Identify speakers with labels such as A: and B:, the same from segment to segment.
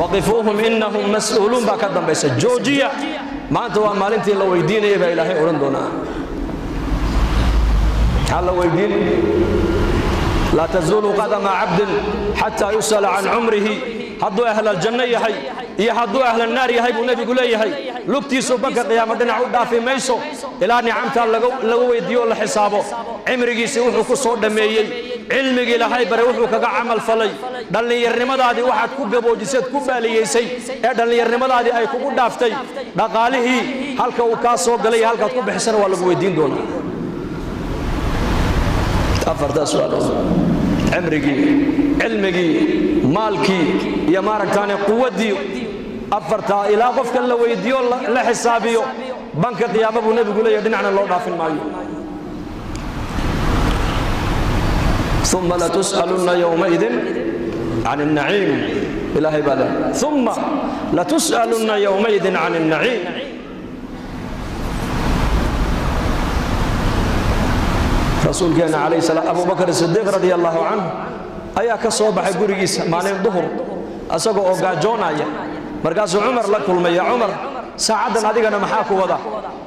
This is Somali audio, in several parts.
A: waqifuuhum innahum mas'uuluun baa ka dambaysa joojiya maanta waa maalintii la weydiinayay baa ilaahay odhan doonaa maxaa la weydiin laa tazuulu qadama cabdin xataa yus'ala can cumrihi hadduu ahla aljanno yahay iyo hadduu ahla annaar yahay buu nebigu leeyahay lugtiisu banka qiyaamo dhinac u dhaafi mayso ilaa nicamtaa lagu weydiiyo la xisaabo cimrigiisii wuxuu ku soo dhammeeyey cilmigii ilaahay bare wuxuu kaga camal falay dhallinyarnimadaadii waxaad ku gaboojiseed ku baaliyeysay ee dhallinyarnimadaadii ay kugu dhaaftay dhaqaalihii halka uu kaa soo galay halkaad ku bixisana waa lagu weydiin doonaa afartaa su'aalood cimrigii cilmigii maalkii iyo maaragtaane quwaddii afartaa ilaa qofka la weydiiyo la xisaabiyo banka qiyaamo buu nebigu leeyahay dhinacna loo dhaafin maayo ثم لتسألن يومئذ عن النعيم إلهي بالله ثم لتسألن يومئذ عن النعيم رسول كان عليه السلام أبو بكر الصديق رضي الله عنه أيا كصوبح قريس مالين ظهر أسقوا أوجاجونا مركز عمر لكل ما يا عمر ساعدنا هذيك أنا محاكو وضع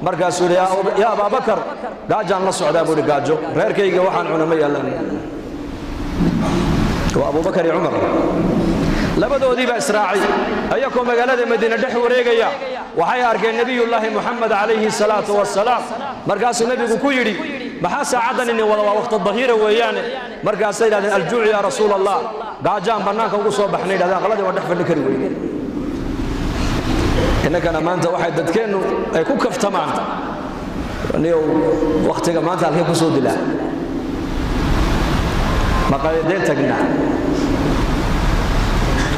A: مركز يا أبا بكر قاجان الله سعد أبو رجاجو غير كي وحن عنمي الله وأبو بكر عمر لبدو دي بإسراعي أيكم مقالة مدينة دحو ريقيا وحي أركي النبي الله محمد عليه الصلاة والسلام مركز النبي كويري بحاسة عدن إني وقت الظهيرة وياني مركز سيدة الجوع يا رسول الله قاجان بناك وقصوا بحنيد هذا غلط ودحف النكر ويني إنك أنا ما أنت واحد دتكينو يكون كف تمام وقتك ما أنت عليك صود الله ما قايدين تقنع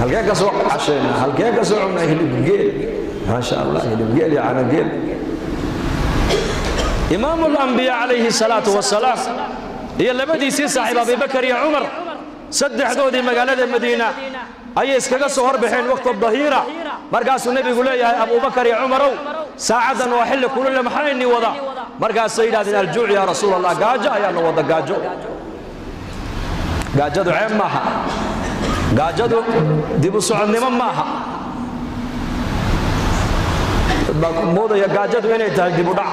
A: هل جاك سوق عشينا هل جاك سوق عنا هلبجيل ما شاء الله هلبجيل يا عناجيل إمام الأنبياء عليه الصلاة والسلام هي اللي بدي يصير صاحب أبي بكر يا عمر سد حدودي مقالة المدينة أي إسكاك سهر بحين وقت الظهيرة مرقاس النبي يقول يا أبو بكر يا عمر ساعدا وحل كل محايني وضع مرقاس سيدنا الجوع يا رسول الله قاجا يا نوضا قاجو قاجدو عين ماها قاجدو ديبو سعود نمان ماها موضا يا قاجدو إني تهج ديبو دع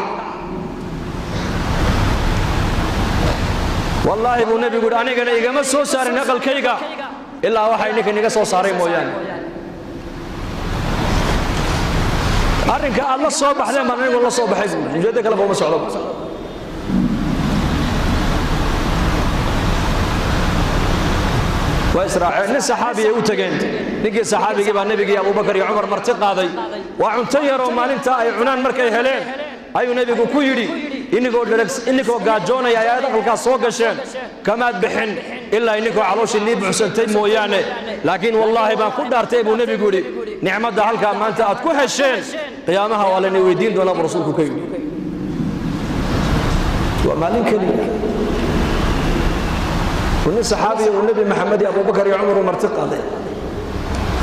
A: والله ابو النبي يقول أنا قال إيقا ما سو ساري نقل كيقا إلا وحي نيك نيقا سو ساري مويان أرنك الله صوبح لما نقول الله صوبح جدك لفو مسعود وإسرائيل الصحابي وتجند نجي صحابي جاب النبي أبو بكر يا عمر مرتقى ذي وعنتير وما ننتا عنان مركي هلين أيو نبي كويري إنكو قاجونا يا دخل كسوق الشين كما بحن إلا إنكو علوش اللي بحسنتين مويانه لكن والله ما قدرت أبو نبي يقولي نعمة ده هلك ما أنت أتكوه الشين قيامها ولا نويدين دون رسولك كيو وما لنكني وإن الصحابي والنبي محمد أبو بكر يا عمر ومرتقى ذي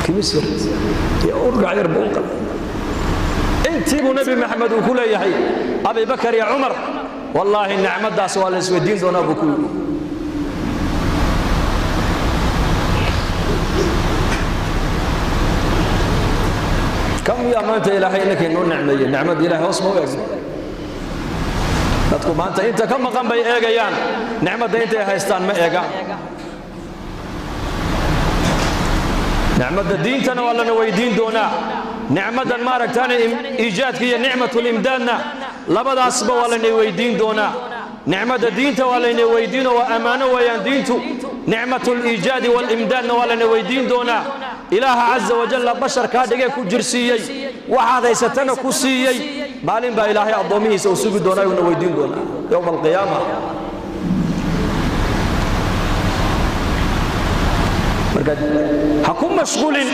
A: كمسر يا أرجع يربوك أنت ونبي محمد وكل يحيي أبي بكر يا عمر والله النعمة دا سوال الدين دون أبو كل كم يا ما أنت إلهي إنك إنه نعمة إلهي اسمه ويقصد dadku maanta inta ka maqan bay eegayaan nicmada inta ay haystaan ma eega nicmada diintana waa lana weydiin doonaa nicmadan maaragtaan iijaadka iyo nicmatul imdaadna labadaasba waa lana weydiin doonaa nicmada diinta waa lana weydiin oo amaano weeyaan diintu nicmatul iijaadi wal imdaadna waa lana weydiin doonaa ilaaha azza wa jalla basharka dhigay ku jirsiiyay waxaad haysatana ku siiyay maalin baa ilaahay addoomihiisa uu sugi doonaa una weydiin doonaa yawm alqiyaama marka ha ku mashquulin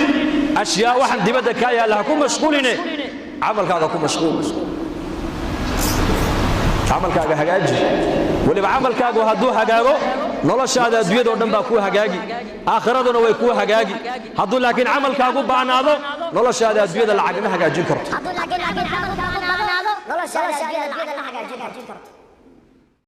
A: ashyaa waxaan dibadda ka yaala ha ku mashquuline camalkaaga ku mashquul camalkaaga hagaaji waliba camalkaagu hadduu hagaago noloshaada adduunyada oo dhan baa kuu hagaagi aakhiraduna way kuu hagaagi hadduu laakiin camalkaagu baanaado noloshaada adduunyada lacag ma hagaajin karto